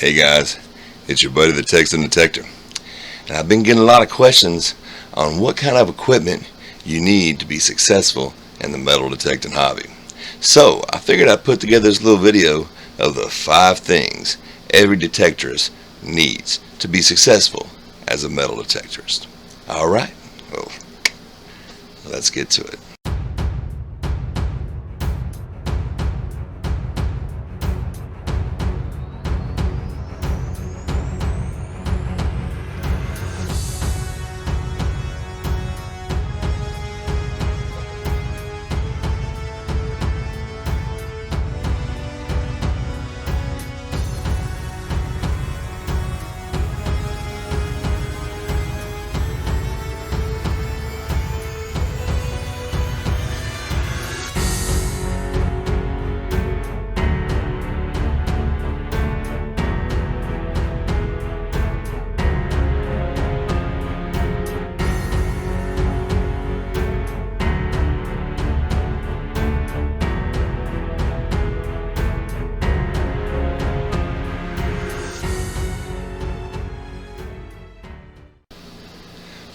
Hey guys, it's your buddy the Texan Detector, and I've been getting a lot of questions on what kind of equipment you need to be successful in the metal detecting hobby. So I figured I'd put together this little video of the 5 things every detectorist needs to be successful as a metal detectorist. Alright, well, let's get to it.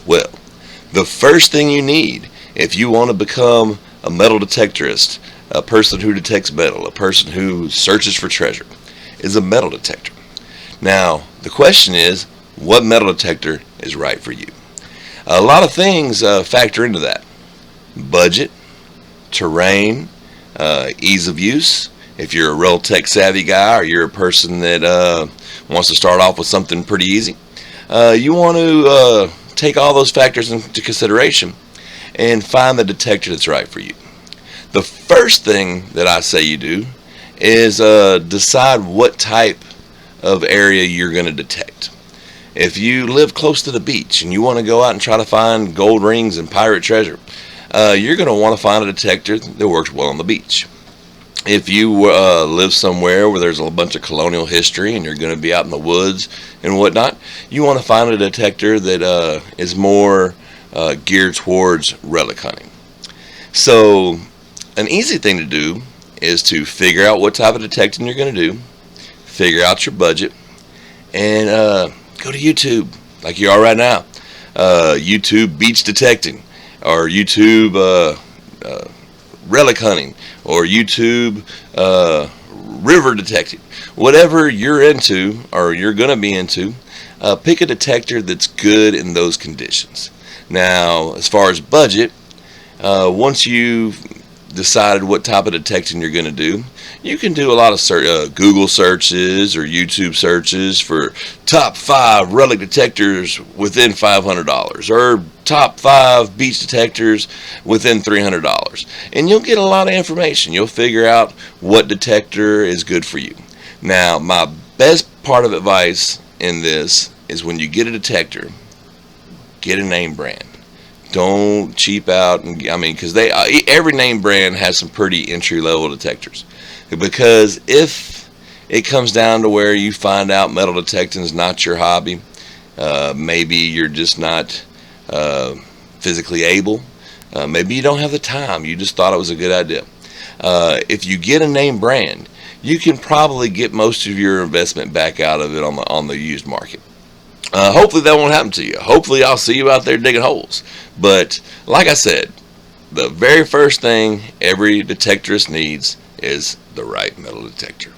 Well, the first thing you need if you want to become a metal detectorist, a person who detects metal, a person who searches for treasure, is a metal detector. Now, the question is, what metal detector is right for you? A lot of things factor into that. Budget, terrain, ease of use. If you're a real tech savvy guy or you're a person that wants to start off with something pretty easy, you want to take all those factors into consideration and find the detector that's right for you. The first thing that I say you do is decide what type of area you're going to detect. If you live close to the beach and you want to go out and try to find gold rings and pirate treasure, you're going to want to find a detector that works well on the beach. If you live somewhere where there's a bunch of colonial history and you're going to be out in the woods and whatnot, you want to find a detector that is more geared towards relic hunting. So an easy thing to do is to figure out what type of detecting you're going to do, figure out your budget, and go to YouTube like you are right now. YouTube beach detecting, or YouTube relic hunting, or YouTube river detecting. Whatever you're into or you're going to be into, pick a detector that's good in those conditions. Now, as far as budget, once you've decided what type of detecting you're going to do, you can do a lot of Google searches or YouTube searches for top 5 relic detectors within $500, or top 5 beach detectors within $300, and you'll get a lot of information. You'll figure out what detector is good for you. Now, my best part of advice in this is when you get a detector, get a name brand. Don't cheap out, because every name brand has some pretty entry-level detectors. Because if it comes down to where you find out metal detecting is not your hobby, maybe you're just not physically able, maybe you don't have the time, you just thought it was a good idea. If you get a name brand, you can probably get most of your investment back out of it on the used market. Hopefully that won't happen to you. Hopefully I'll see you out there digging holes. But like I said, the very first thing every detectorist needs is the right metal detector.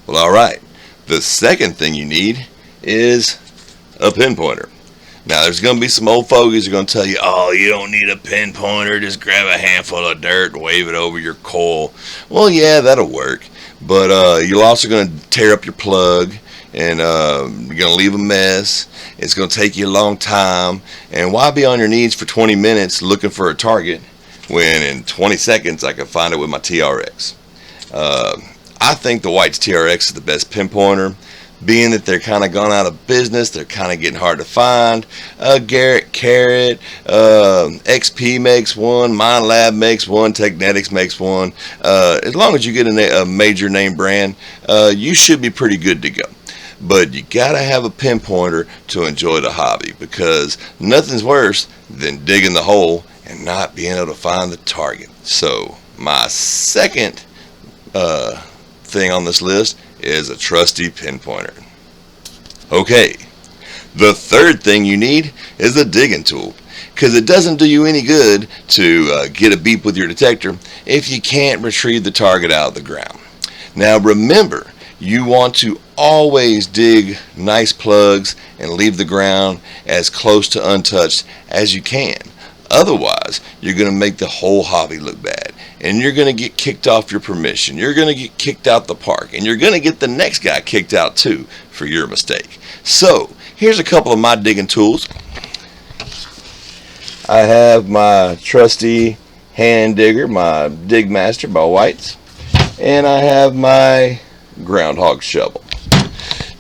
Well, alright. The second thing you need is a pinpointer. Now, there's going to be some old fogies who are going to tell you, oh, you don't need a pinpointer, just grab a handful of dirt and wave it over your coil. Well, yeah, that'll work. But you're also going to tear up your plug, and you're going to leave a mess. It's going to take you a long time. And why be on your knees for 20 minutes looking for a target when in 20 seconds I can find it with my TRX? I think the White's TRX is the best pinpointer, being that they're kind of gone out of business. They're kind of getting hard to find. Garrett Carrot, XP makes one, MindLab makes one, Technetics makes one. As long as you get a major name brand, you should be pretty good to go. But you gotta have a pinpointer to enjoy the hobby, because nothing's worse than digging the hole and not being able to find the target. So my second thing on this list is a trusty pinpointer. Okay, the third thing you need is a digging tool, because it doesn't do you any good to get a beep with your detector if you can't retrieve the target out of the ground. Now remember, you want to always dig nice plugs and leave the ground as close to untouched as you can. Otherwise, you're going to make the whole hobby look bad, and you're going to get kicked off your permission. You're going to get kicked out the park, and you're going to get the next guy kicked out too for your mistake. So here's a couple of my digging tools. I have my trusty hand digger, my Dig Master by White's, and I have my groundhog shovel.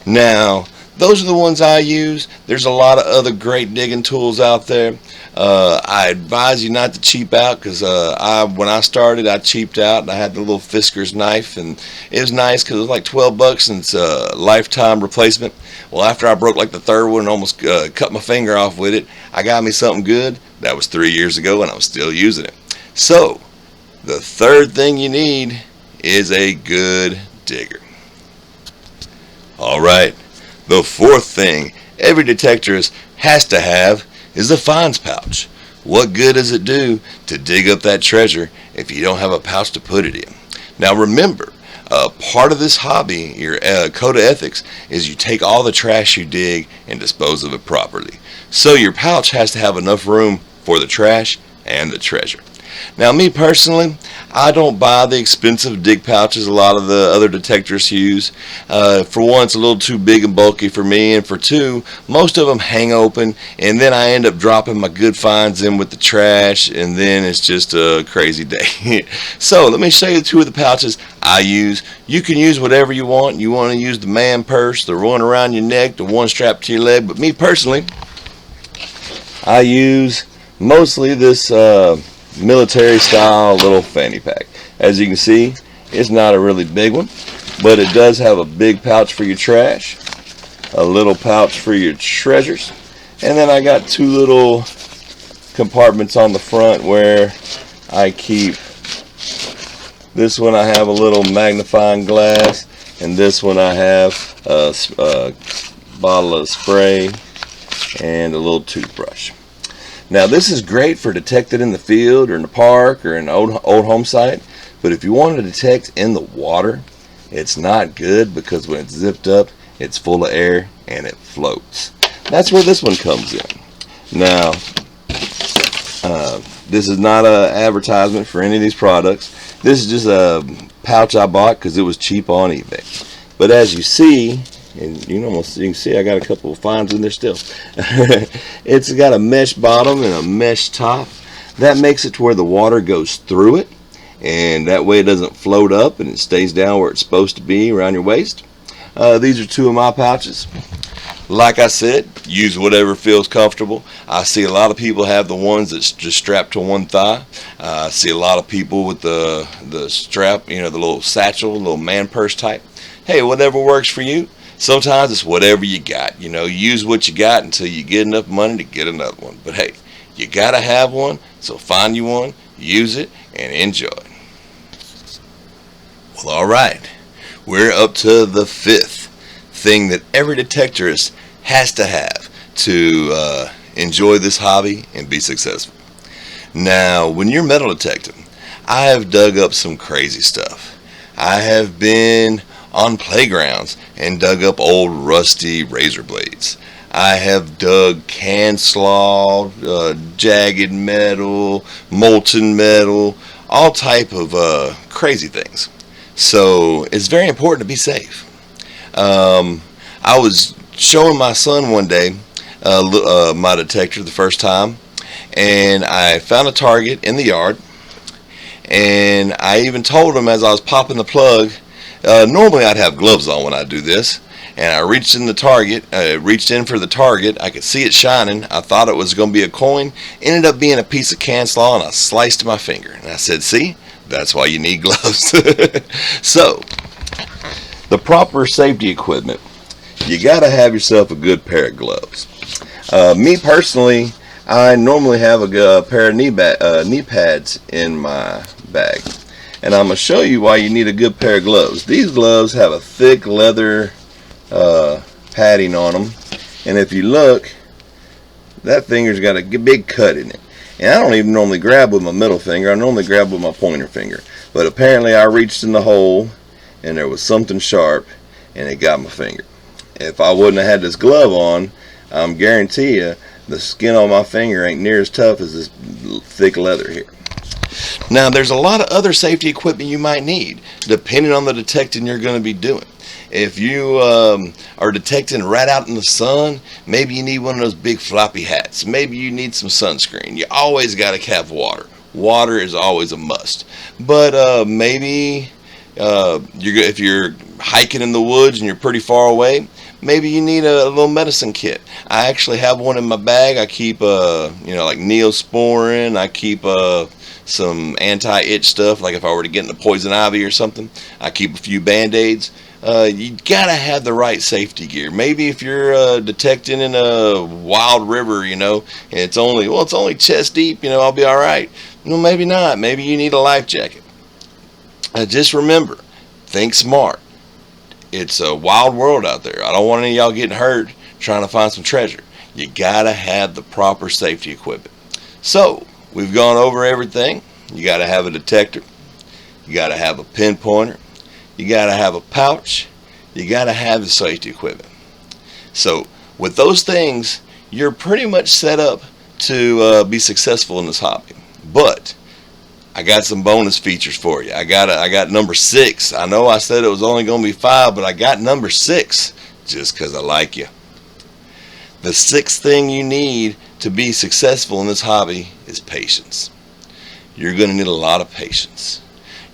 Now, those are the ones I use. There's a lot of other great digging tools out there. I advise you not to cheap out, because when I started, I cheaped out and I had the little Fisker's knife, and it was nice because it was like 12 bucks and it's a lifetime replacement. Well, after I broke like the third one and almost cut my finger off with it, I got me something good. That was 3 years ago and I'm still using it. So, the third thing you need is a good digger. Alright, the fourth thing every detectorist has to have is a finds pouch. What good does it do to dig up that treasure if you don't have a pouch to put it in? Now remember, part of this hobby, your code of ethics, is you take all the trash you dig and dispose of it properly. So your pouch has to have enough room for the trash and the treasure. Now me personally, I don't buy the expensive dig pouches a lot of the other detectorists use. For one, it's a little too big and bulky for me, and for two, most of them hang open, and then I end up dropping my good finds in with the trash, and then it's just a crazy day. So let me show you two of the pouches I use. You can use whatever you want. You want to use the man purse, the one around your neck, the one strapped to your leg, but me personally, I use mostly this military style little fanny pack. As you can see, it's not a really big one, but it does have a big pouch for your trash, a little pouch for your treasures, and then I got two little compartments on the front where I keep, this one I have a little magnifying glass, and this one I have a bottle of spray and a little toothbrush. Now this is great for detecting in the field or in the park or in an old home site, but if you want to detect in the water, it's not good, because when it's zipped up, it's full of air and it floats. That's where this one comes in. Now, this is not an advertisement for any of these products. This is just a pouch I bought because it was cheap on eBay. But as you see, and you can see I got a couple of finds in there still. It's got a mesh bottom and a mesh top. That makes it to where the water goes through it, and that way it doesn't float up and it stays down where it's supposed to be, around your waist. These are two of my pouches. Like I said, use whatever feels comfortable. I see a lot of people have the ones that's just strapped to one thigh. I see a lot of people with the strap, the little satchel, little man purse type. Hey, whatever works for you. Sometimes it's whatever you got. Use what you got until you get enough money to get another one. But hey, you gotta have one, so find you one, use it, and enjoy. Well, alright, we're up to the fifth thing that every detectorist has to have to enjoy this hobby and be successful. Now, when you're metal detecting, I have dug up some crazy stuff. I have been on playgrounds and dug up old rusty razor blades. I have dug can slaw, jagged metal, molten metal, all type of crazy things. So it's very important to be safe. I was showing my son one day my detector the first time, and I found a target in the yard, and I even told him as I was popping the plug, normally I'd have gloves on when I do this, and I reached in for the target. I could see it shining. I thought it was going to be a coin. Ended up being a piece of can slaw, and I sliced my finger. And I said, see, that's why you need gloves. So, the proper safety equipment. You got to have yourself a good pair of gloves. Me personally, I normally have a pair of knee pads in my bag. And I'm going to show you why you need a good pair of gloves. These gloves have a thick leather padding on them, and if you look, that finger's got a big cut in it. And I don't even normally grab with my middle finger. I normally grab with my pointer finger. But apparently I reached in the hole and there was something sharp and it got my finger. If I wouldn't have had this glove on, I'm guarantee you the skin on my finger ain't near as tough as this thick leather here. Now there's a lot of other safety equipment you might need depending on the detecting you're going to be doing. If you are detecting right out in the sun, maybe you need one of those big floppy hats. Maybe you need some sunscreen. You always got to have water. Water is always a must. But maybe if you're hiking in the woods and you're pretty far away, maybe you need a little medicine kit. I actually have one in my bag. I keep like Neosporin. I keep some anti-itch stuff, like if I were to get into poison ivy or something. I keep a few band-aids. You gotta have the right safety gear. Maybe if you're detecting in a wild river, and it's only chest deep, I'll be all right. No, maybe not. Maybe you need a life jacket. Just remember, think smart. It's a wild world out there. I don't want any of y'all getting hurt trying to find some treasure. You gotta have the proper safety equipment. So we've gone over everything. You gotta have a detector. You gotta have a pinpointer. You got to have a pouch. You got to have the safety equipment. So with those things, you're pretty much set up to be successful in this hobby. But I got some bonus features for you. I got number 6. I know I said it was only going to be 5, but I got number 6 just because I like you. The 6th thing you need to be successful in this hobby is patience. You're going to need a lot of patience.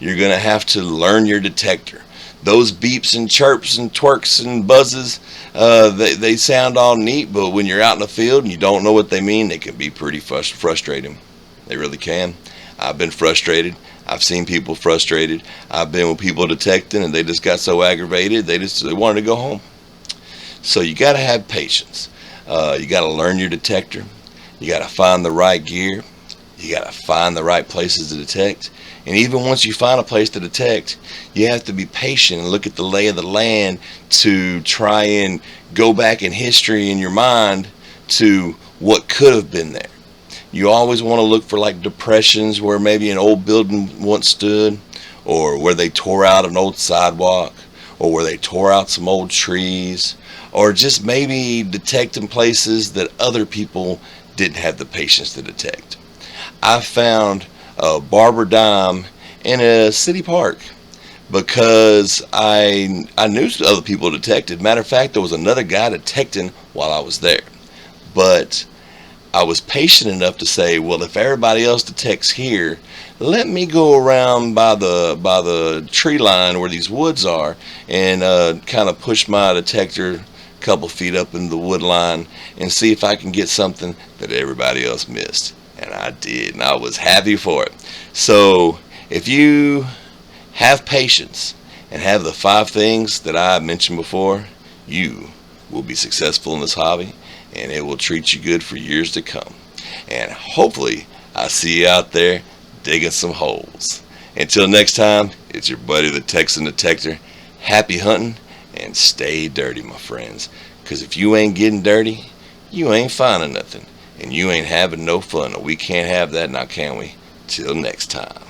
You're going to have to learn your detector. Those beeps and chirps and twerks and buzzes, they sound all neat, but when you're out in the field and you don't know what they mean, they can be pretty frustrating. They really can. I've been frustrated. I've seen people frustrated. I've been with people detecting and they just got so aggravated they wanted to go home. So you got to have patience. You got to learn your detector. You got to find the right gear. You got to find the right places to detect. And even once you find a place to detect, you have to be patient and look at the lay of the land to try and go back in history in your mind to what could have been there. You always want to look for like depressions where maybe an old building once stood, or where they tore out an old sidewalk, or where they tore out some old trees, or just maybe detecting places that other people didn't have the patience to detect. I found a barber dime in a city park because I knew other people detected. Matter of fact, there was another guy detecting while I was there. But I was patient enough to say, well, if everybody else detects here, let me go around by the tree line where these woods are and kind of push my detector a couple feet up in the wood line and see if I can get something that everybody else missed. And I did, and I was happy for it. So if you have patience and have the 5 things that I mentioned before, you will be successful in this hobby, and it will treat you good for years to come. And hopefully I see you out there digging some holes. Until next time, it's your buddy the Texan Detector. Happy hunting and stay dirty, my friends, because if you ain't getting dirty, you ain't finding nothing. And you ain't having no fun. We can't have that now, can we? Till next time.